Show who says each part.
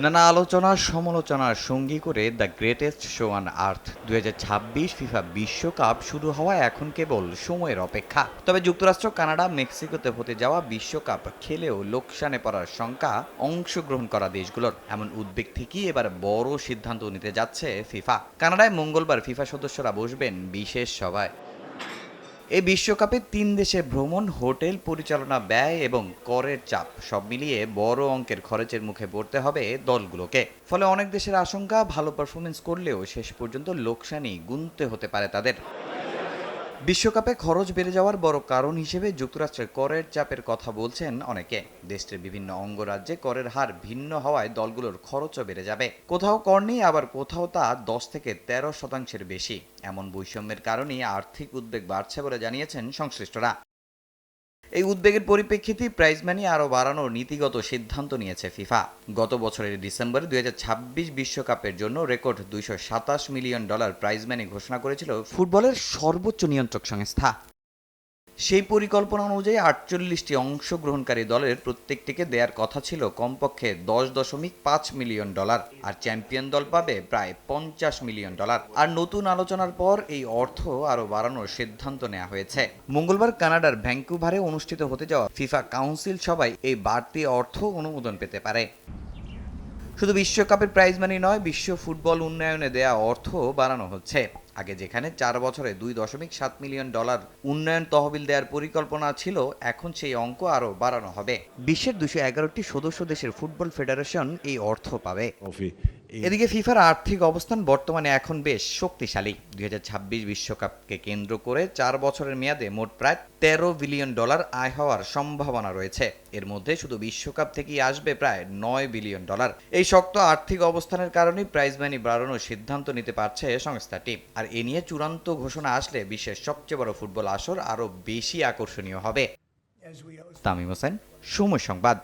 Speaker 1: নানা আলোচনা সমালোচনার সঙ্গী করে the greatest show on earth 2026 FIFA বিশ্বকাপ শুরু হওয়া এখন কেবল সময়ের অপেক্ষা। তবে যুক্তরাষ্ট্র, কানাডা, মেক্সিকোতে হতে যাওয়া বিশ্বকাপ খেলেও লোকসানে পড়ার শঙ্কা অংশগ্রহণ করা দেশগুলোর। এমন উদ্বেগ থেকেই এবার বড় সিদ্ধান্ত নিতে যাচ্ছে ফিফা। কানাডায় মঙ্গলবার ফিফা সদস্যরা বসবেন বিশেষ সভায়। এই বিশ্বকাপে 3 দেশে ভ্রমণ, হোটেল, পরিচালনা ব্যয় এবং করের চাপ সব মিলিয়ে বড় অঙ্কের খরচের মুখে পড়তে হবে দলগুলোকে। ফলে অনেক দেশের আশঙ্কা, ভালো পারফরমেন্স করলেও শেষ পর্যন্ত লোকসানই গুনতে হতে পারে তাদের। বিশ্বকাপে খরচ বেড়ে যাওয়ার বড় কারণ হিসেবে যুক্তরাষ্ট্রের করের চাপের কথা বলছেন অনেকে। দেশটির বিভিন্ন অঙ্গরাজ্যে করের হার ভিন্ন হওয়ায় দলগুলোর খরচও বেড়ে যাবে। কোথাও কর নেই, আবার কোথাও তা 10 থেকে 13% বেশি। এমন বৈষম্যের কারণেই আর্থিক উদ্বেগ বাড়ছে বলে জানিয়েছেন সংশ্লিষ্টরা। এই উদ্বেগের পরিপ্রেক্ষিতে প্রাইজ মানি আরও বাড়ানোর নীতিগত সিদ্ধান্ত নিয়েছে ফিফা। গত বছরের ডিসেম্বরে 2026 বিশ্বকাপের জন্য রেকর্ড $227 মিলিয়ন প্রাইজ মানি ঘোষণা করেছিল ফুটবলের সর্বোচ্চ নিয়ন্ত্রক সংস্থা। সেই পরিকল্পনা অনুযায়ী 48টি অংশগ্রহণকারী দলের প্রত্যেকটিকে দেয়ার কথা ছিল কমপক্ষে $10.5 মিলিয়ন, আর চ্যাম্পিয়ন দল পাবে প্রায় $50 মিলিয়ন। আর নতুন আলোচনার পর এই অর্থ আরও বাড়ানোর সিদ্ধান্ত নেওয়া হয়েছে। মঙ্গলবার কানাডার ভ্যাঙ্কুভারে অনুষ্ঠিত হতে যাওয়া ফিফা কাউন্সিল সভায় এই বাড়তি অর্থ অনুমোদন পেতে পারে। শুধু বিশ্বকাপের প্রাইজ মানি নয়, বিশ্ব ফুটবল উন্নয়নে দেয়া অর্থ বাড়ানো হচ্ছে। আগে যেখানে 4 বছরে $2.7 মিলিয়ন উন্নয়ন তহবিল দেওয়ার পরিকল্পনা ছিল, এখন সেই অঙ্ক আরও বাড়ানো হবে। বিশ্বের 211টি সদস্য দেশের ফুটবল ফেডারেশন এই অর্থ পাবে। এদিকে ফিফার আর্থিক অবস্থান বর্তমানে এখন বেশ শক্তিশালী। 2026 বিশ্বকাপকে কেন্দ্র করে 4 বছরের মেয়াদে মোট প্রায় $13 বিলিয়ন আয় হওয়ার সম্ভাবনা রয়েছে। এর মধ্যে শুধু বিশ্বকাপ থেকেই আসবে প্রায় $9 বিলিয়ন। এই শক্ত আর্থিক অবস্থানের কারণেই প্রাইজ মানি বাড়ানোর সিদ্ধান্ত নিতে পারছে সংস্থাটি। আর এ নিয়ে চূড়ান্ত ঘোষণা আসলে বিশ্বের সবচেয়ে বড় ফুটবল আসর আরও বেশি আকর্ষণীয় হবে। তামিম হোসেন, সময় সংবাদ।